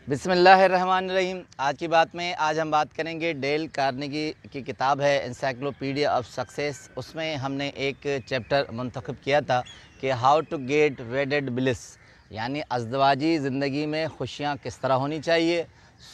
बिस्मिल्लाहिर्रहमानिर्रहीम। आज की बात में हम बात करेंगे डेल कार्नेगी की किताब है एनसाइक्लोपीडिया ऑफ सक्सेस। उसमें हमने एक चैप्टर मुंतखब किया था कि how to get wedded bliss, यानी अज़दवाजी ज़िंदगी में खुशियाँ किस तरह होनी चाहिए,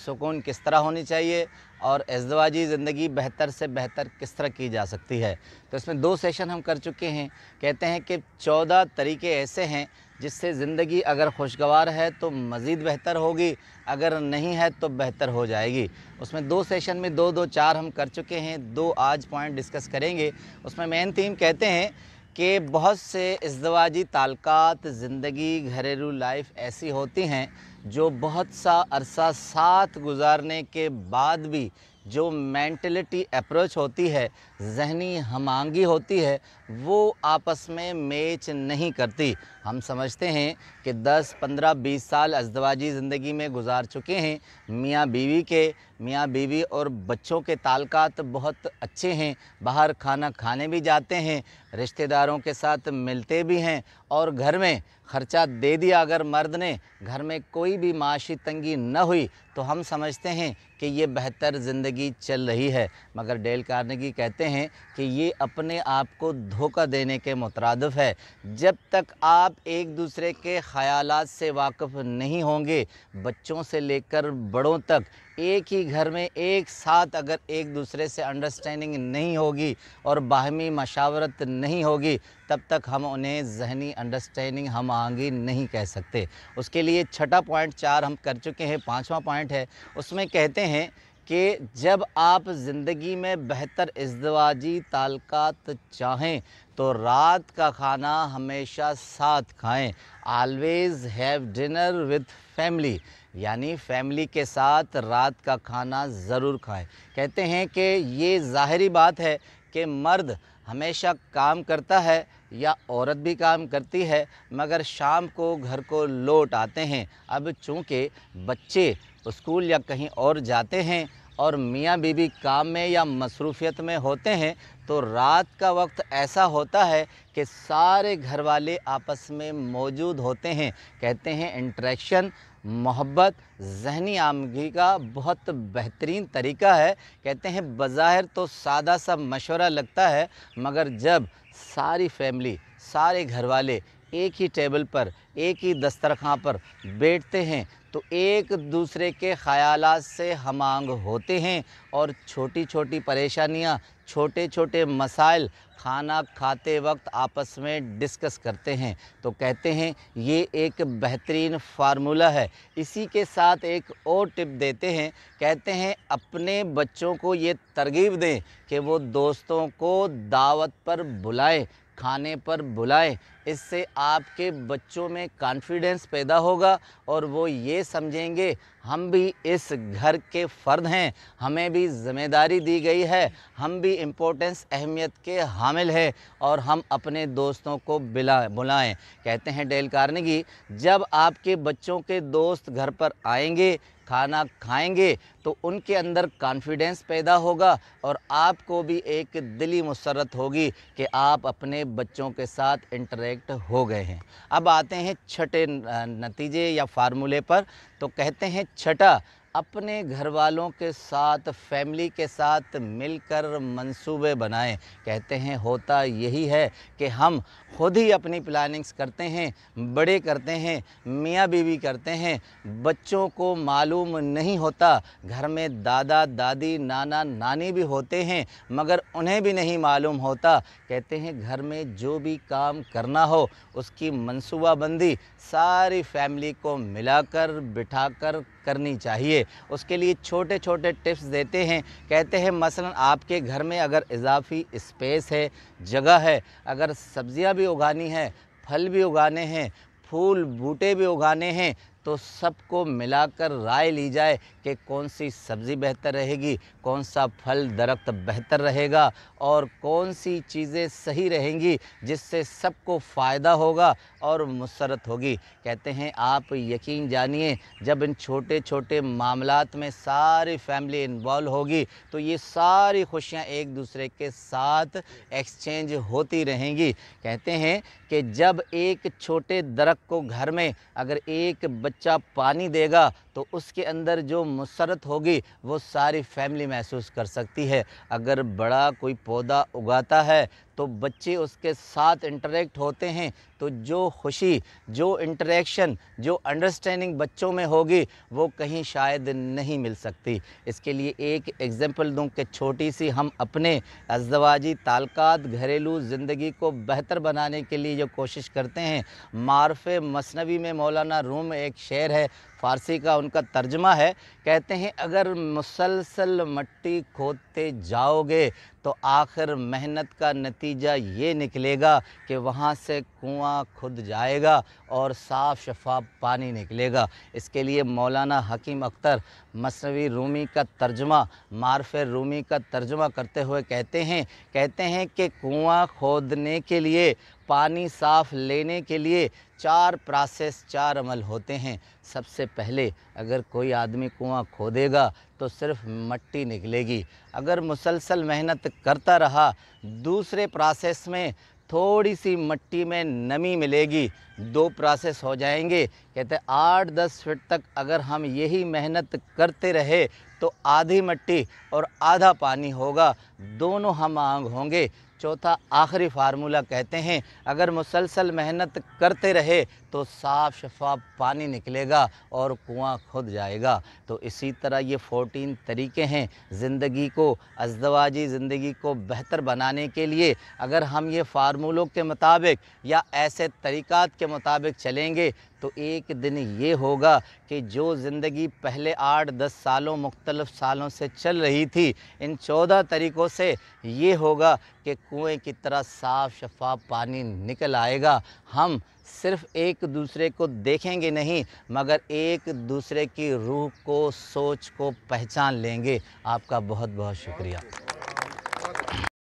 सुकून किस तरह होनी चाहिए और अज़दवाजी ज़िंदगी बेहतर से बेहतर किस तरह की जा सकती है। तो इसमें 2 सेशन हम कर चुके हैं। कहते हैं कि 14 तरीके ऐसे हैं जिससे ज़िंदगी अगर खुशगवार है तो मज़ीद बेहतर होगी, अगर नहीं है तो बेहतर हो जाएगी। उसमें 2 सेशन में 2-2 4 हम कर चुके हैं, 2 आज पॉइंट डिस्कस करेंगे। उसमें मेन थीम कहते हैं कि बहुत से इज़्दवाजी ताल्लुकात, ज़िंदगी, घरेलू लाइफ ऐसी होती हैं जो बहुत सा अरसा साथ गुजारने के बाद भी जो मेंटलिटी अप्रोच होती है, ज़हनी हम-आहंगी होती है, वो आपस में मैच नहीं करती। हम समझते हैं कि 10, 15, 20 साल अज़दवाजी ज़िंदगी में गुजार चुके हैं, मियाँ बीवी और बच्चों के ताल्लुकात बहुत अच्छे हैं, बाहर खाना खाने भी जाते हैं, रिश्तेदारों के साथ मिलते भी हैं और घर में ख़र्चा दे दिया अगर मर्द ने, घर में कोई भी माशी तंगी न हुई तो हम समझते हैं कि ये बेहतर ज़िंदगी चल रही है। मगर डेल कार्नेगी कहते हैं कि ये अपने आप को धोखा देने के मुतरादिफ है। जब तक आप एक दूसरे के ख़यालात से वाकिफ़ नहीं होंगे, बच्चों से लेकर बड़ों तक एक ही घर में एक साथ अगर एक दूसरे से अंडरस्टैंडिंग नहीं होगी और बाहमी मशावरत नहीं होगी, तब तक हम उन्हें ज़हनी अंडरस्टैंडिंग हम आहंगी नहीं कह सकते। उसके लिए छठा पॉइंट 4 हम कर चुके हैं, 5वां पॉइंट है। उसमें कहते हैं कि जब आप ज़िंदगी में बेहतर इज़्दवाजी ताल्लुकात चाहें तो रात का खाना हमेशा साथ खाएं। Always have dinner with family, यानी फैमिली के साथ रात का खाना ज़रूर खाएं। कहते हैं कि ये ज़ाहिरी बात है कि मर्द हमेशा काम करता है या औरत भी काम करती है, मगर शाम को घर को लौट आते हैं। अब चूँकि बच्चे स्कूल या कहीं और जाते हैं और मियाँ बीवी काम में या मसरूफ़ियत में होते हैं, तो रात का वक्त ऐसा होता है कि सारे घर वाले आपस में मौजूद होते हैं। कहते हैं इंटरेक्शन, मोहब्बत, ज़हनी आमदनी का बहुत बेहतरीन तरीका है। कहते हैं बज़ाहिर तो सादा सा मशवरा लगता है, मगर जब सारी फैमिली, सारे घर वाले एक ही टेबल पर, एक ही दस्तरखां पर बैठते हैं तो एक दूसरे के ख़यालात से हम-आहंग होते हैं और छोटी छोटी परेशानियाँ, छोटे छोटे मसाइल खाना खाते वक्त आपस में डिस्कस करते हैं। तो कहते हैं ये एक बेहतरीन फार्मूला है। इसी के साथ एक और टिप देते हैं, कहते हैं अपने बच्चों को ये तरगीब दें कि वो दोस्तों को दावत पर बुलाएं, खाने पर बुलाएं। इससे आपके बच्चों में कॉन्फिडेंस पैदा होगा और वो ये समझेंगे हम भी इस घर के फ़र्द हैं, हमें भी ज़िम्मेदारी दी गई है, हम भी इम्पोर्टेंस अहमियत के हामिल हैं और हम अपने दोस्तों को बुलाएं। कहते हैं डेल कार्नेगी, जब आपके बच्चों के दोस्त घर पर आएंगे, खाना खाएंगे तो उनके अंदर कॉन्फिडेंस पैदा होगा और आपको भी एक दिली मुसरत होगी कि आप अपने बच्चों के साथ इंटरेक्ट हो गए हैं। अब आते हैं छठे नतीजे या फार्मूले पर। तो कहते हैं छठा, अपने घर वालों के साथ, फैमिली के साथ मिलकर मंसूबे बनाएं। कहते हैं होता यही है कि हम खुद ही अपनी प्लानिंग्स करते हैं, बड़े करते हैं, मियाँ बीवी करते हैं, बच्चों को मालूम नहीं होता। घर में दादा दादी, नाना नानी भी होते हैं, मगर उन्हें भी नहीं मालूम होता। कहते हैं घर में जो भी काम करना हो उसकी मंसूबाबंदी सारी फैमिली को मिलाकर बिठाकर करनी चाहिए। उसके लिए छोटे छोटे टिप्स देते हैं। कहते हैं मसलन आपके घर में अगर इजाफ़ी स्पेस है, जगह है, अगर सब्ज़ियाँ भी उगानी है, फल भी उगाने हैं, फूल बूटे भी उगाने हैं, तो सबको मिलाकर राय ली जाए कि कौन सी सब्ज़ी बेहतर रहेगी, कौन सा फल दरख्त बेहतर रहेगा और कौन सी चीज़ें सही रहेंगी जिससे सबको फ़ायदा होगा और मुसरत होगी। कहते हैं आप यकीन जानिए, जब इन छोटे छोटे मामलात में सारी फैमिली इन्वॉल्व होगी तो ये सारी खुशियाँ एक दूसरे के साथ एक्सचेंज होती रहेंगी। कहते हैं कि जब एक छोटे दरख्त को घर में अगर एक बच्चा पानी देगा तो तो उसके अंदर जो मुसरत होगी वो सारी फैमिली महसूस कर सकती है। अगर बड़ा कोई पौधा उगाता है तो बच्चे उसके साथ इंटरेक्ट होते हैं, तो जो खुशी, जो इंटरेक्शन, जो अंडरस्टैंडिंग बच्चों में होगी वो कहीं शायद नहीं मिल सकती। इसके लिए एक एग्ज़ाम्पल दूं कि छोटी सी हम अपने अज़दवाजी ताल्लुकात, घरेलू ज़िंदगी को बेहतर बनाने के लिए जो कोशिश करते हैं। मारफ़े मसनवी में मौलाना रूम में एक शेर है, फ़ारसी का उनका तर्जमा है, कहते हैं अगर मुसलसल मिट्टी खोदते जाओगे तो आखिर मेहनत का नतीजा ये निकलेगा कि वहाँ से कुआं खुद जाएगा और साफ़ शफ़ाफ पानी निकलेगा। इसके लिए मौलाना हकीम अख्तर मसनवी रूमी का तर्जमा, मारफ़े रूमी का तर्जमा करते हुए कहते हैं कि कुआं खोदने के लिए, पानी साफ़ लेने के लिए 4 प्रोसेस, 4 अमल होते हैं। सबसे पहले अगर कोई आदमी कुआं खोदेगा तो सिर्फ मिट्टी निकलेगी। अगर मुसलसल मेहनत करता रहा, दूसरे प्रोसेस में थोड़ी सी मिट्टी में नमी मिलेगी, 2 प्रोसेस हो जाएंगे। कहते हैं 8-10 फीट तक अगर हम यही मेहनत करते रहे तो आधी मिट्टी और आधा पानी होगा, दोनों हम आंग होंगे। चौथा आखिरी फार्मूला कहते हैं अगर मुसलसल मेहनत करते रहे तो साफ़ शफ़ाफ पानी निकलेगा और कुआं खुद जाएगा। तो इसी तरह ये 14 तरीके हैं ज़िंदगी को, अज़दवाजी ज़िंदगी को बेहतर बनाने के लिए। अगर हम ये फार्मूलों के मुताबिक या ऐसे तरीक़ात के मुताबिक चलेंगे तो एक दिन ये होगा कि जो ज़िंदगी पहले 8-10 सालों मुख्तलिफ़ सालों से चल रही थी, इन 14 तरीक़ों से ये होगा कि कुएं की तरह साफ़ शफ़ाफ पानी निकल आएगा। हम सिर्फ़ एक दूसरे को देखेंगे नहीं, मगर एक दूसरे की रूह को, सोच को पहचान लेंगे। आपका बहुत बहुत शुक्रिया।